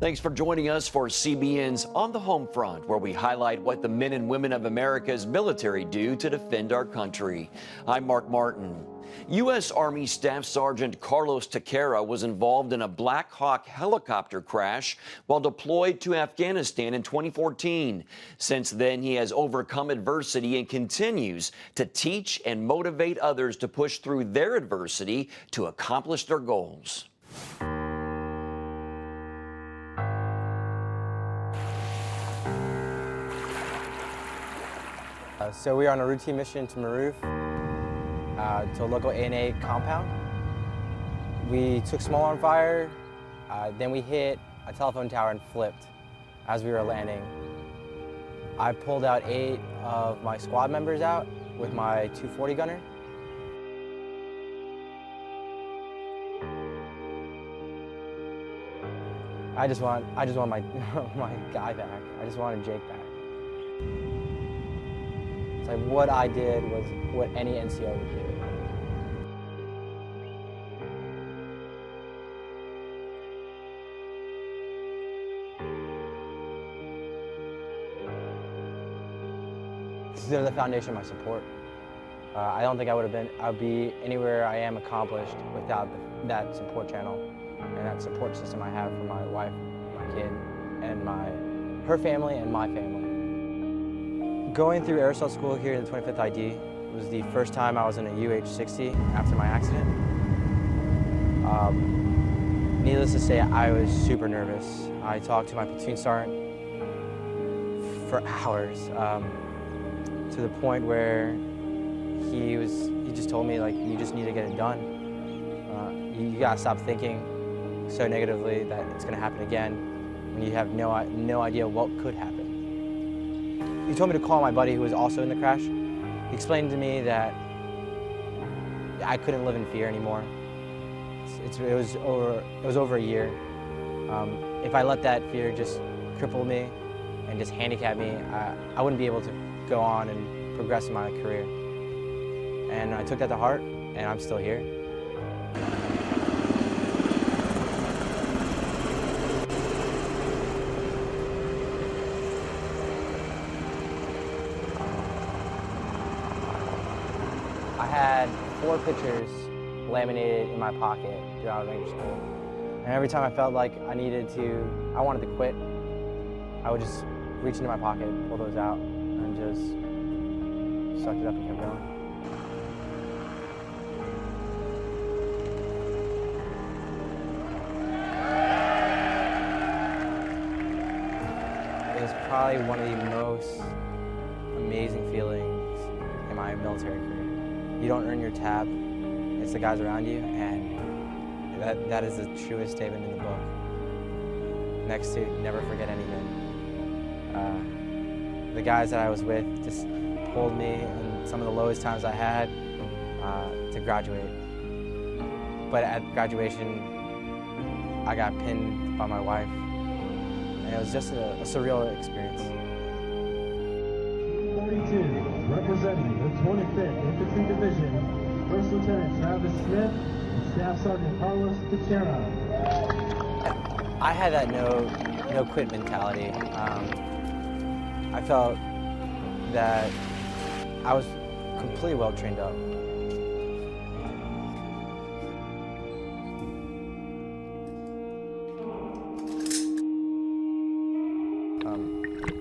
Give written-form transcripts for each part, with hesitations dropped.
Thanks for joining us for CBN's On the Home Front, where we highlight what the men and women of America's military do to defend our country. I'm Mark Martin. U.S. Army Staff Sergeant Carlos Tequera was involved in a Black Hawk helicopter crash while deployed to Afghanistan in 2014. Since then, he has overcome adversity and continues to teach and motivate others to push through their adversity to accomplish their goals. So we are on a routine mission to Maruf, to a local A&A compound. We took small arm fire, then we hit a telephone tower and flipped as we were landing. I pulled out 8 of my squad members out with my 240 gunner. I just want my my guy back. I just wanted Jake back. It's like what I did was what any NCO would do. They're the foundation of my support. I don't think I'd be anywhere I am accomplished without that support channel and that support system I have for my wife, my kid, and her family and my family. Going through aerosol school here in the 25th ID was the first time I was in a UH-60 after my accident. Needless to say, I was super nervous. I talked to my platoon sergeant for hours, to the point where he just told me, like, you just need to get it done. You gotta stop thinking so negatively that it's gonna happen again when you have no idea what could happen. He told me to call my buddy who was also in the crash. He explained to me that I couldn't live in fear anymore. It was over a year. If I let that fear just cripple me and just handicap me, I wouldn't be able to go on and progress in my career. And I took that to heart, and I'm still here. I had 4 pictures laminated in my pocket throughout Ranger School. And every time I felt like I wanted to quit, I would just reach into my pocket, pull those out, and just sucked it up and kept going. It was probably one of the most amazing feelings in my military career. You don't earn your tab, it's the guys around you, and that is the truest statement in the book. Next to never forget anything. The guys that I was with just pulled me in some of the lowest times I had to graduate. But at graduation, I got pinned by my wife, and it was just a surreal experience. 42, representing the 25th Infantry Division, First Lieutenant Travis Smith and Staff Sergeant Carlos Tequera. I had that no quit mentality. I felt that I was completely well trained up.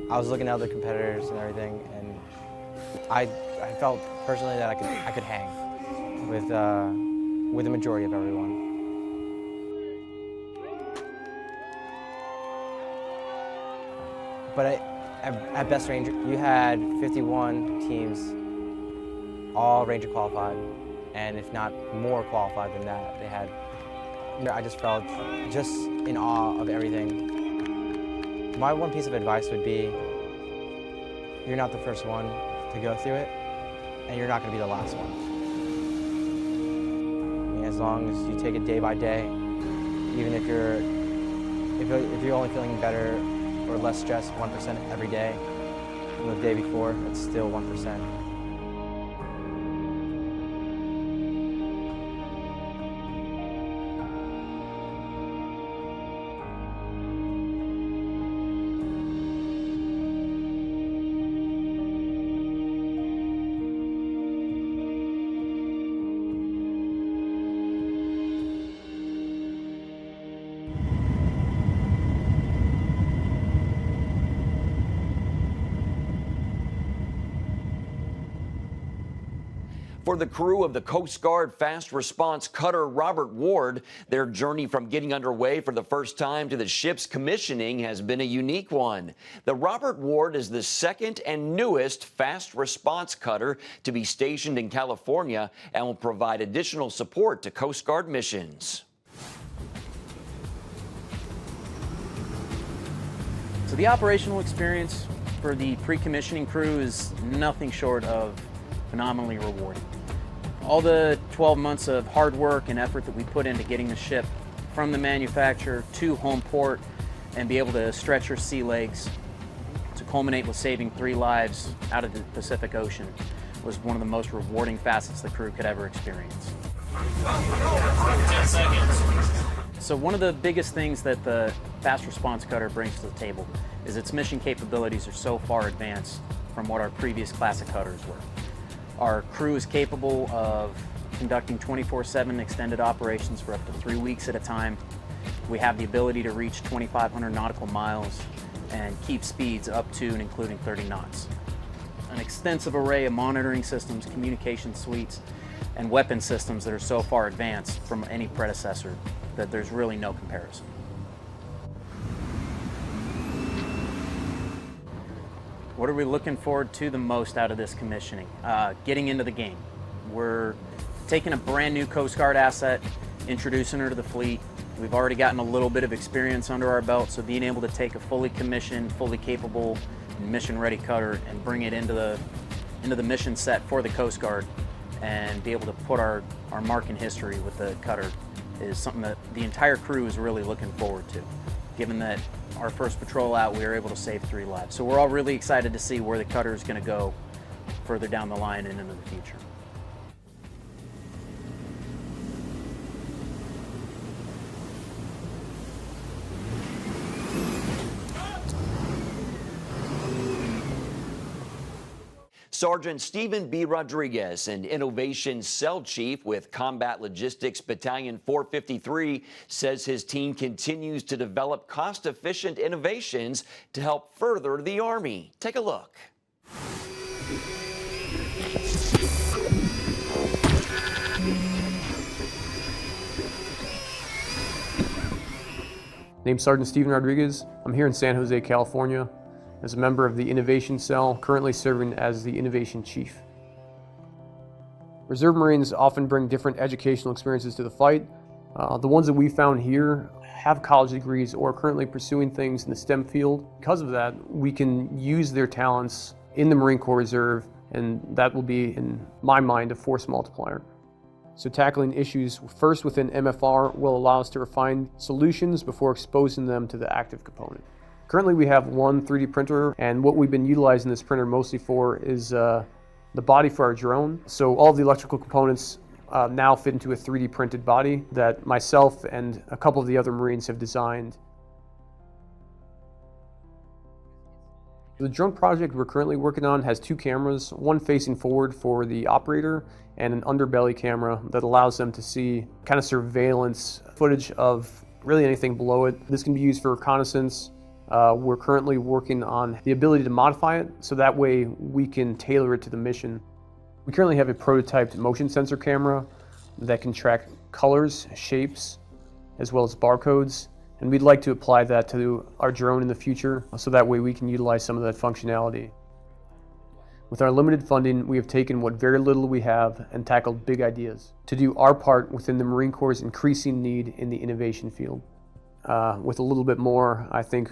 I was looking at other competitors and everything, and I felt personally that I could hang with the majority of everyone. But at Best Ranger, you had 51 teams, all Ranger qualified, and if not more qualified than that. I just felt just in awe of everything. My one piece of advice would be, you're not the first one to go through it, and you're not going to be the last one. I mean, as long as you take it day by day, even if you're only feeling better or less stressed 1% every day from the day before, it's still 1%. For the crew of the Coast Guard fast response cutter Robert Ward, their journey from getting underway for the first time to the ship's commissioning has been a unique one. The Robert Ward is the second and newest fast response cutter to be stationed in California and will provide additional support to Coast Guard missions. So the operational experience for the pre-commissioning crew is nothing short of phenomenally rewarding. All the 12 months of hard work and effort that we put into getting the ship from the manufacturer to home port and be able to stretch her sea legs to culminate with saving 3 lives out of the Pacific Ocean was one of the most rewarding facets the crew could ever experience. 10 seconds. So one of the biggest things that the fast response cutter brings to the table is its mission capabilities are so far advanced from what our previous classic cutters were. Our crew is capable of conducting 24/7 extended operations for up to 3 weeks at a time. We have the ability to reach 2,500 nautical miles and keep speeds up to and including 30 knots. An extensive array of monitoring systems, communication suites, and weapon systems that are so far advanced from any predecessor that there's really no comparison. What are we looking forward to the most out of this commissioning? Getting into the game. We're taking a brand new Coast Guard asset, introducing her to the fleet. We've already gotten a little bit of experience under our belt, so being able to take a fully commissioned, fully capable, mission-ready cutter and bring it into the mission set for the Coast Guard and be able to put our mark in history with the cutter is something that the entire crew is really looking forward to, given that our first patrol out, we were able to save 3 lives. So we're all really excited to see where the cutter is going to go further down the line and into the future. Sergeant Stephen B. Rodriguez, an Innovation Cell Chief with Combat Logistics Battalion 453, says his team continues to develop cost-efficient innovations to help further the Army. Take a look. Name's Sergeant Stephen Rodriguez. I'm here in San Jose, California, as a member of the Innovation Cell, currently serving as the Innovation Chief. Reserve Marines often bring different educational experiences to the fight. The ones that we found here have college degrees or are currently pursuing things in the STEM field. Because of that, we can use their talents in the Marine Corps Reserve, and that will be, in my mind, a force multiplier. So tackling issues first within MFR will allow us to refine solutions before exposing them to the active component. Currently we have one 3D printer, and what we've been utilizing this printer mostly for is the body for our drone. So all of the electrical components now fit into a 3D printed body that myself and a couple of the other Marines have designed. The drone project we're currently working on has 2 cameras, one facing forward for the operator and an underbelly camera that allows them to see kind of surveillance footage of really anything below it. This can be used for reconnaissance. We're currently working on the ability to modify it so that way we can tailor it to the mission. We currently have a prototyped motion sensor camera that can track colors, shapes, as well as barcodes, and we'd like to apply that to our drone in the future so that way we can utilize some of that functionality. With our limited funding, we have taken what very little we have and tackled big ideas to do our part within the Marine Corps' increasing need in the innovation field. With a little bit more, I think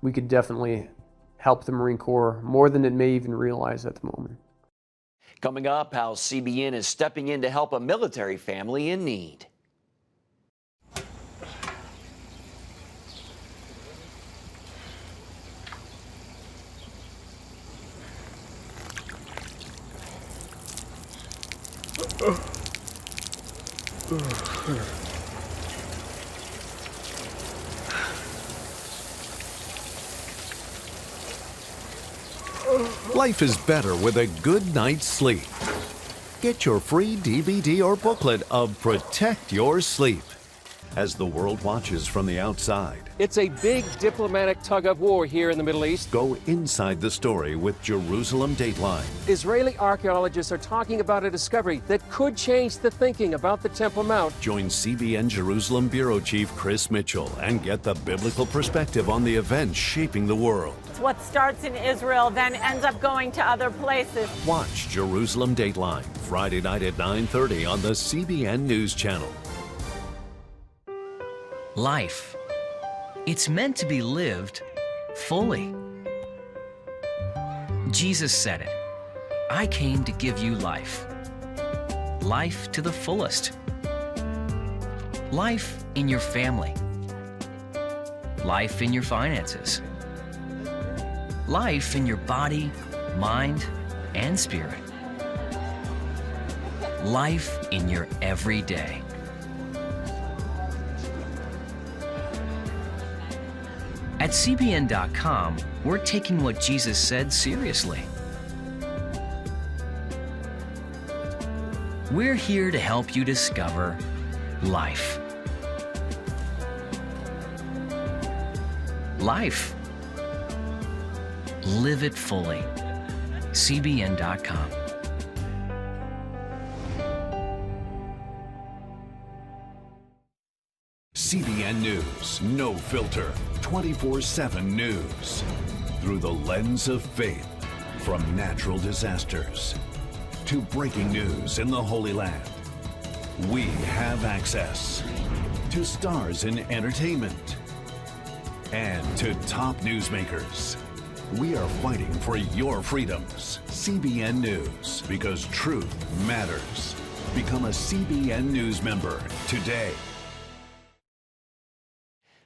we could definitely help the Marine Corps more than it may even realize at the moment. Coming up, how CBN is stepping in to help a military family in need. Life is better with a good night's sleep. Get your free DVD or booklet of Protect Your Sleep. as the world watches from the outside. It's a big diplomatic tug of war here in the Middle East. Go inside the story with Jerusalem Dateline. Israeli archaeologists are talking about a discovery that could change the thinking about the Temple Mount. Join CBN Jerusalem Bureau Chief Chris Mitchell and get the biblical perspective on the events shaping the world. What starts in Israel then ends up going to other places. Watch Jerusalem Dateline, Friday night at 9:30 on the CBN News Channel. Life. It's meant to be lived fully. Jesus said it. I came to give you life. Life to the fullest. Life in your family. Life in your finances. Life in your body, mind, and spirit. Life in your everyday. At CBN.com, we're taking what Jesus said seriously. We're here to help you discover life. Life. Live it fully. CBN.com. CBN News, no filter, 24/7 news. Through the lens of faith, from natural disasters to breaking news in the Holy Land. We have access to stars in entertainment and to top newsmakers. We are fighting for your freedoms. CBN News, because truth matters. Become a CBN News member today.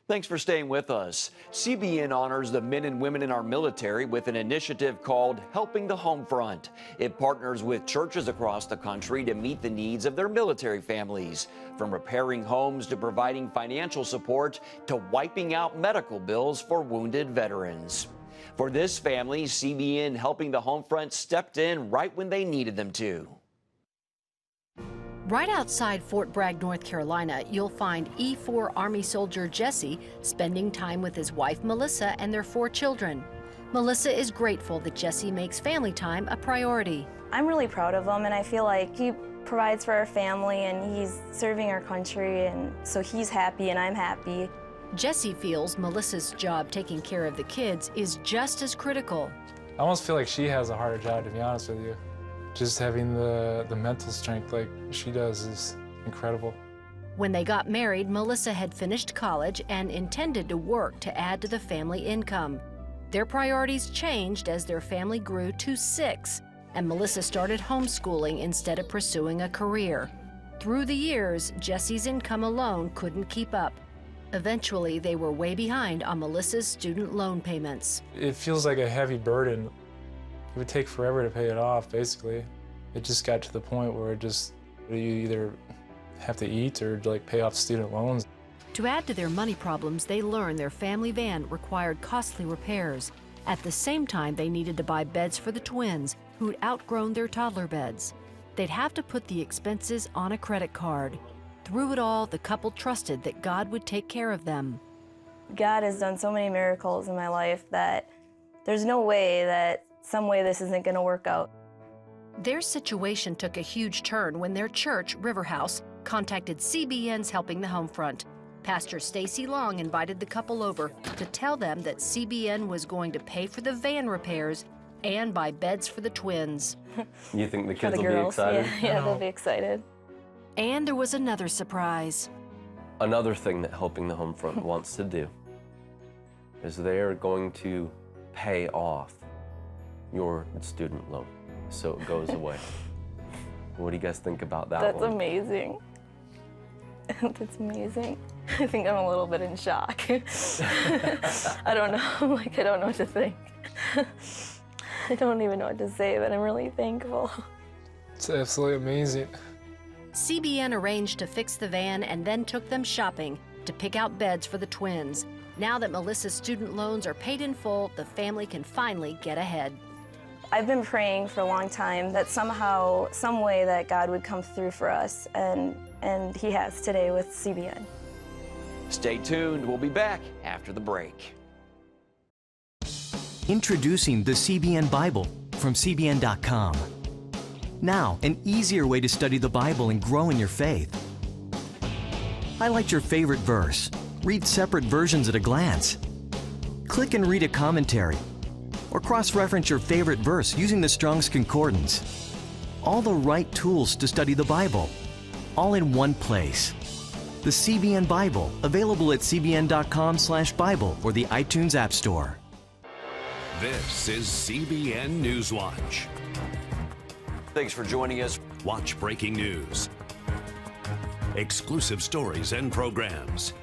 Thanks for staying with us. CBN honors the men and women in our military with an initiative called Helping the Home Front. It partners with churches across the country to meet the needs of their military families, from repairing homes to providing financial support to wiping out medical bills for wounded veterans. For this family, CBN Helping the Home Front stepped in right when they needed them to. Right outside Fort Bragg, North Carolina, you'll find E4 Army soldier Jesse spending time with his wife Melissa and their 4 children. Melissa is grateful that Jesse makes family time a priority. I'm really proud of him, and I feel like he provides for our family and he's serving our country, and so he's happy and I'm happy. Jesse feels Melissa's job taking care of the kids is just as critical. I almost feel like she has a harder job, to be honest with you. Just having the mental strength like she does is incredible. When they got married, Melissa had finished college and intended to work to add to the family income. Their priorities changed as their family grew to 6, and Melissa started homeschooling instead of pursuing a career. Through the years, Jesse's income alone couldn't keep up. Eventually, they were way behind on Melissa's student loan payments. It feels like a heavy burden. It would take forever to pay it off, basically. It just got to the point where you either have to eat or like pay off student loans. To add to their money problems, they learned their family van required costly repairs. At the same time, they needed to buy beds for the twins who'd outgrown their toddler beds. They'd have to put the expenses on a credit card. Through it all, the couple trusted that God would take care of them. God has done so many miracles in my life that there's no way that some way this isn't going to work out. Their situation took a huge turn when their church, River House, contacted CBN's Helping the Home Front. Pastor Stacy Long invited the couple over to tell them that CBN was going to pay for the van repairs and buy beds for the twins. You think the kids will be excited? Yeah, they'll be excited. And there was another surprise. Another thing that Helping the Home Front wants to do is they're going to pay off your student loan so it goes away. What do you guys think about that? That's one? amazing. That's amazing. I think I'm a little bit in shock. I don't know. I don't know what to think. I don't even know what to say, but I'm really thankful. It's absolutely amazing. CBN arranged to fix the van and then took them shopping to pick out beds for the twins. Now that Melissa's student loans are paid in full, the family can finally get ahead. I've been praying for a long time that somehow, some way that God would come through for us, and He has today with CBN. Stay tuned. We'll be back after the break. Introducing the CBN Bible from CBN.com. Now, an easier way to study the Bible and grow in your faith. Highlight your favorite verse. Read separate versions at a glance. Click and read a commentary. Or cross-reference your favorite verse using the Strong's Concordance. All the right tools to study the Bible, all in one place. The CBN Bible, available at cbn.com/Bible or the iTunes App Store. This is CBN News Watch. Thanks for joining us. Watch breaking news, exclusive stories and programs,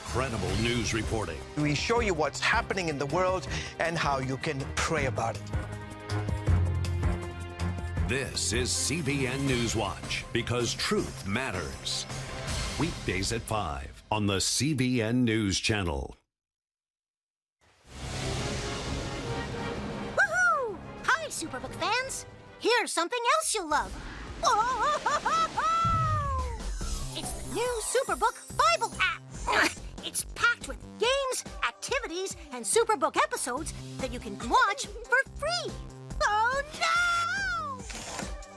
credible news reporting. We show you what's happening in the world and how you can pray about it. This is CBN News Watch, because truth matters. Weekdays at 5 on the CBN News Channel. Woohoo! Hi, Superbook fans. Here's something else you'll love. It's the new Superbook Bible app. It's packed with games, activities, and Superbook episodes that you can watch for free. Oh, no!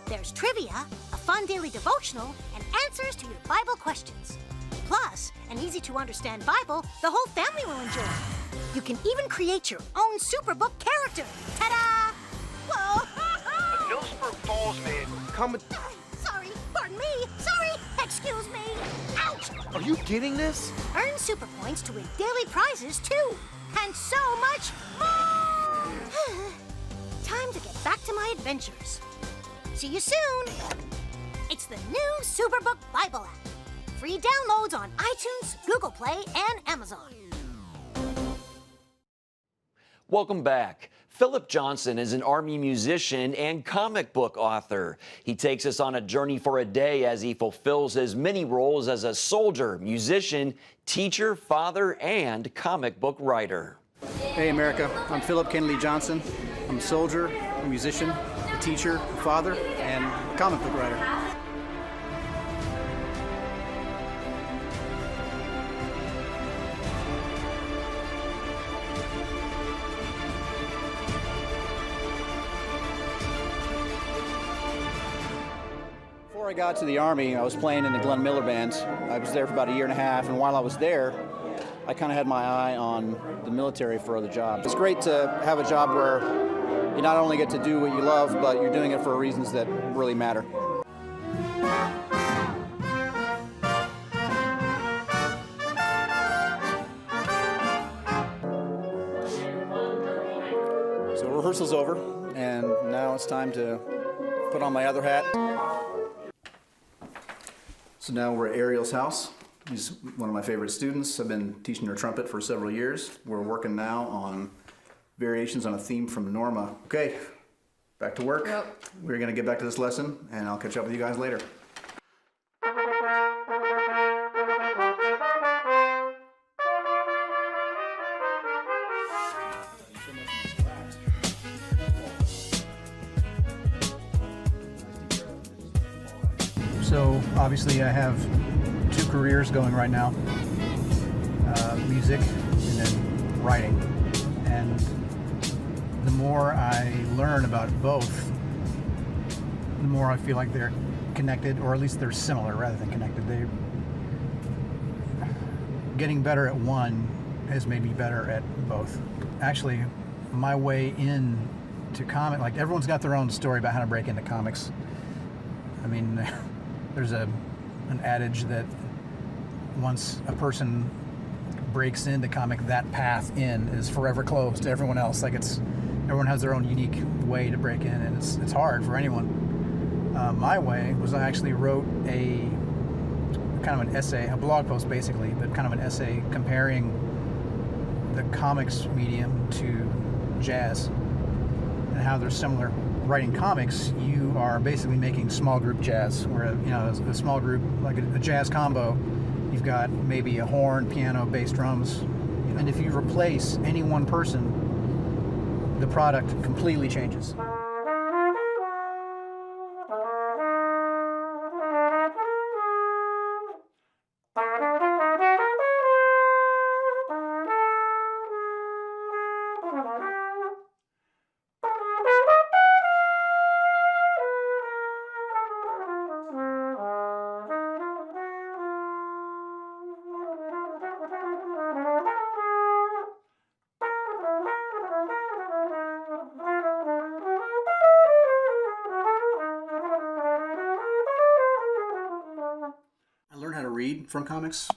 There's trivia, a fun daily devotional, and answers to your Bible questions. Plus, an easy-to-understand Bible the whole family will enjoy. You can even create your own Superbook character. Ta-da! Whoa! The Millsburg Falls man coming. Sorry, pardon me. Sorry, excuse me. Ouch! Are you getting this? Earn super points to win daily prizes, too. And so much more! Time to get back to my adventures. See you soon. It's the new Superbook Bible app. Free downloads on iTunes, Google Play, and Amazon. Welcome back. Philip Johnson is an Army musician and comic book author. He takes us on a journey for a day as he fulfills his many roles as a soldier, musician, teacher, father, and comic book writer. Hey America, I'm Philip Kennedy Johnson. I'm a soldier, a musician, a teacher, a father, and a comic book writer. Before I got to the Army, I was playing in the Glenn Miller Band. I was there for about a year and a half, and while I was there, I kind of had my eye on the military for other jobs. It's great to have a job where you not only get to do what you love, but you're doing it for reasons that really matter. So rehearsal's over, and now it's time to put on my other hat. So now we're at Ariel's house. He's one of my favorite students. I've been teaching her trumpet for several years. We're working now on variations on a theme from Norma. Okay, back to work. Yep. We're gonna get back to this lesson, and I'll catch up with you guys later. So obviously I have 2 careers going right now, music and then writing. And the more I learn about both, the more I feel like they're connected, or at least they're similar rather than connected. Getting better at one has made me better at both. Actually, my way in to comic, like everyone's got their own story about how to break into comics. I mean, there's an adage that once a person breaks into comic, that path in is forever closed to everyone else. Like everyone has their own unique way to break in, and it's hard for anyone. My way was I actually wrote a kind of an essay, a blog post basically, but kind of an essay comparing the comics medium to jazz and how they're similar. Writing comics, you are basically making small group jazz, where a small group, like a jazz combo, you've got maybe a horn, piano, bass, drums, and if you replace any one person, the product completely changes. read from comics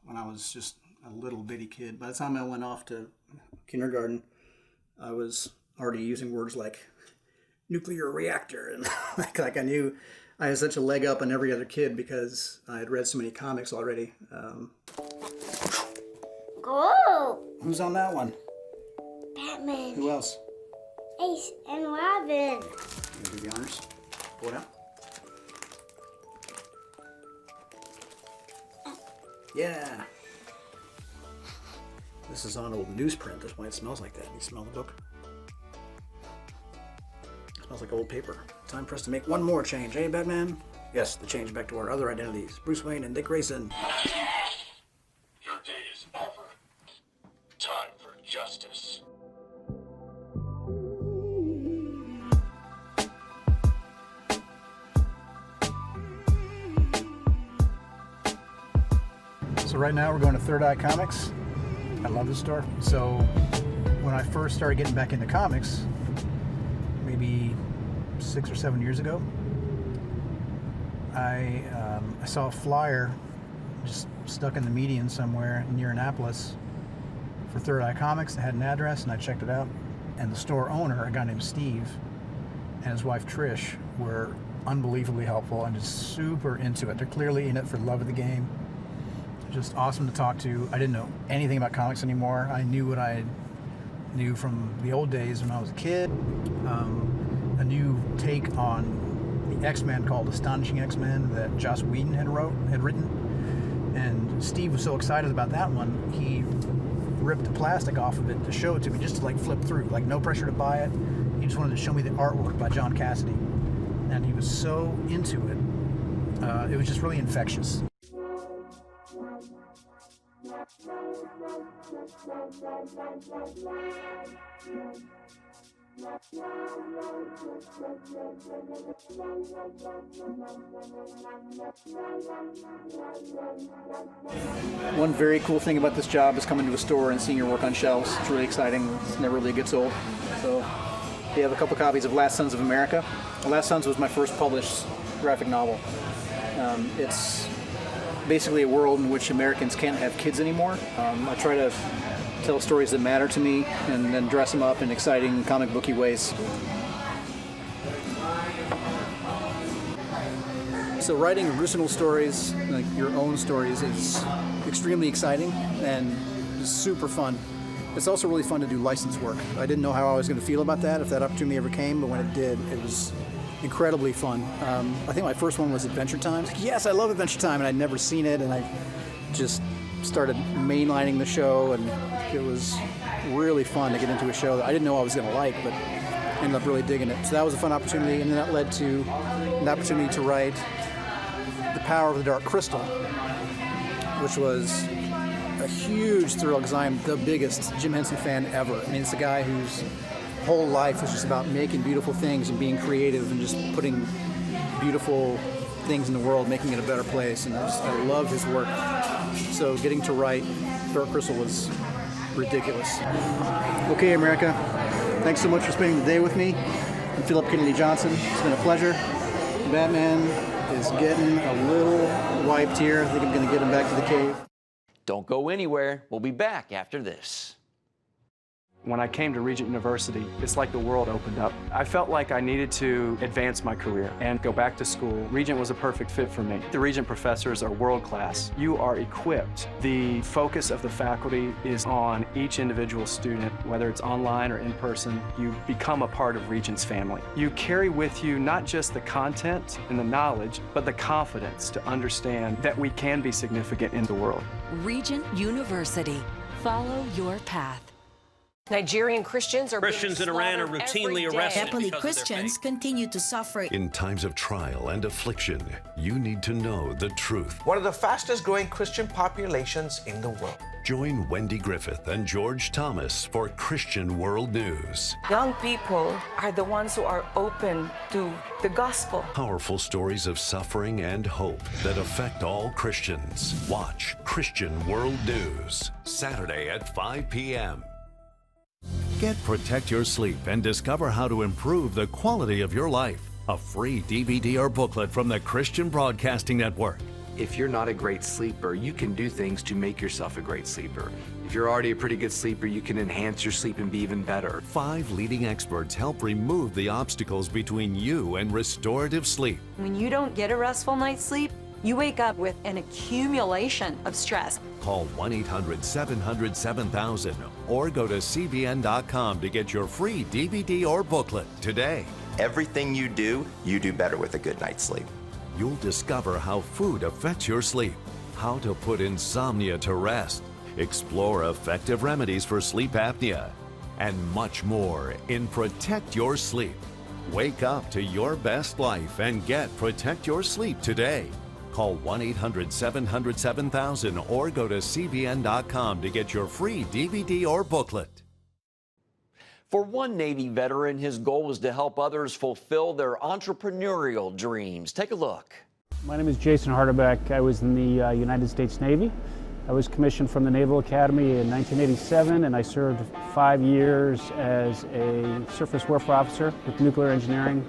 when I was just a little bitty kid. By the time I went off to kindergarten, I was already using words like nuclear reactor, and like I knew I had such a leg up on every other kid because I had read so many comics already. Go! Who's on that one? Batman. Who else? Ace and Robin. You do the honors. Pull it out. Yeah. This is on old newsprint. That's why it smells like that. You smell the book? It smells like old paper. Time for us to make one more change, eh, Batman? Yes, the change back to our other identities. Bruce Wayne and Dick Grayson. Your day is over. Time for justice. So right now we're going to Third Eye Comics. I love this store. So when I first started getting back into comics, maybe 6 or 7 years ago, I saw a flyer just stuck in the median somewhere near Annapolis for Third Eye Comics. It had an address, and I checked it out. And the store owner, a guy named Steve, and his wife Trish were unbelievably helpful and just super into it. They're clearly in it for the love of the game. Just awesome to talk to. I didn't know anything about comics anymore. I knew what I knew from the old days when I was a kid. A new take on the X-Men called Astonishing X-Men that Joss Whedon had written. And Steve was so excited about that one, he ripped the plastic off of it to show it to me, just to like flip through, like no pressure to buy it. He just wanted to show me the artwork by John Cassidy. And he was so into it. It was just really infectious. One very cool thing about this job is coming to a store and seeing your work on shelves. It's really exciting. It never really gets old. So we have a couple copies of Last Sons of America. Last Sons was my first published graphic novel. It's basically a world in which Americans can't have kids anymore. I try to tell stories that matter to me and then dress them up in exciting comic booky ways. So writing original stories, like your own stories, is extremely exciting and super fun. It's also really fun to do license work. I didn't know how I was going to feel about that, if that opportunity ever came, but when it did, it was incredibly fun. I think my first one was Adventure Time. Yes, I love Adventure Time, and I'd never seen it, and I just started mainlining the show, and it was really fun to get into a show that I didn't know I was going to like, but ended up really digging it. So that was a fun opportunity, and then that led to an opportunity to write The Power of the Dark Crystal, which was a huge thrill because I am the biggest Jim Henson fan ever. I mean, it's a guy whose whole life was just about making beautiful things and being creative and just putting beautiful things in the world, making it a better place, and I love his work. So getting to write Dark Crystal was ridiculous. Okay, America, thanks so much for spending the day with me. I'm Philip Kennedy Johnson. It's been a pleasure. Batman is getting a little wiped here. I think I'm going to get him back to the cave. Don't go anywhere. We'll be back after this. When I came to Regent University, it's like the world opened up. I felt like I needed to advance my career and go back to school. Regent was a perfect fit for me. The Regent professors are world-class. You are equipped. The focus of the faculty is on each individual student, whether it's online or in person. You become a part of Regent's family. You carry with you not just the content and the knowledge, but the confidence to understand that we can be significant in the world. Regent University. Follow your path. Nigerian Christians in Iran are routinely arrested. Happily, Christians continue to suffer. In times of trial and affliction, you need to know the truth. One of the fastest growing Christian populations in the world. Join Wendy Griffith and George Thomas for Christian World News. Young people are the ones who are open to the gospel. Powerful stories of suffering and hope that affect all Christians. Watch Christian World News, Saturday at 5 p.m. Protect your sleep and discover how to improve the quality of your life. A free DVD or booklet from the Christian Broadcasting Network. If you're not a great sleeper, you can do things to make yourself a great sleeper. If you're already a pretty good sleeper, you can enhance your sleep and be even better. 5 leading experts help remove the obstacles between you and restorative sleep. When you don't get a restful night's sleep, you wake up with an accumulation of stress. Call 1-800-700-7000 or go to CBN.com to get your free DVD or booklet today. Everything you do better with a good night's sleep. You'll discover how food affects your sleep, how to put insomnia to rest, explore effective remedies for sleep apnea, and much more in Protect Your Sleep. Wake up to your best life and get Protect Your Sleep today. Call 1-800-700-7000 or go to CBN.com to get your free DVD or booklet. For one Navy veteran, his goal was to help others fulfill their entrepreneurial dreams. Take a look. My name is Jason Hardebeck. I was in the United States Navy. I was commissioned from the Naval Academy in 1987, and I served 5 years as a surface warfare officer with nuclear engineering.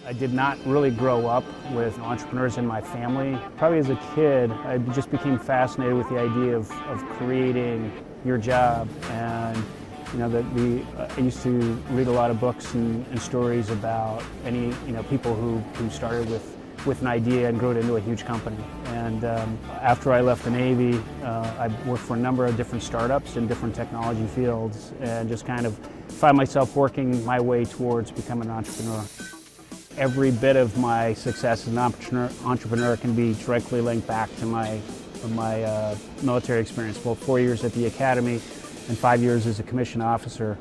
I did not really grow up with entrepreneurs in my family. Probably as a kid, I just became fascinated with the idea of creating your job. And you know, I used to read a lot of books and stories about people who started with an idea and grew it into a huge company. And after I left the Navy, I worked for a number of different startups in different technology fields and just kind of find myself working my way towards becoming an entrepreneur. Every bit of my success as an entrepreneur can be directly linked back to my military experience, both 4 years at the Academy and 5 years as a commissioned officer.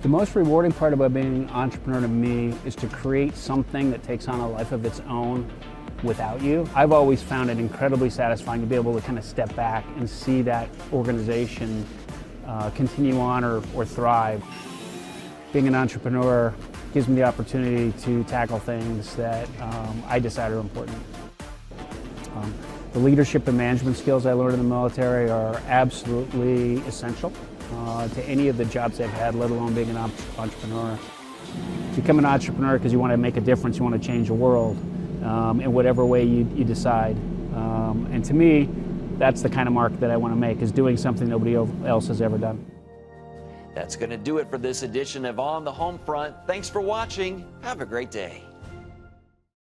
The most rewarding part about being an entrepreneur to me is to create something that takes on a life of its own without you. I've always found it incredibly satisfying to be able to kind of step back and see that organization continue on or thrive. Being an entrepreneur gives me the opportunity to tackle things that I decide are important. The leadership and management skills I learned in the military are absolutely essential to any of the jobs I've had, let alone being an entrepreneur. Become an entrepreneur because you want to make a difference, you want to change the world in whatever way you decide. And to me, that's the kind of mark that I want to make, is doing something nobody else has ever done. That's going to do it for this edition of On the Home Front. Thanks for watching. Have a great day.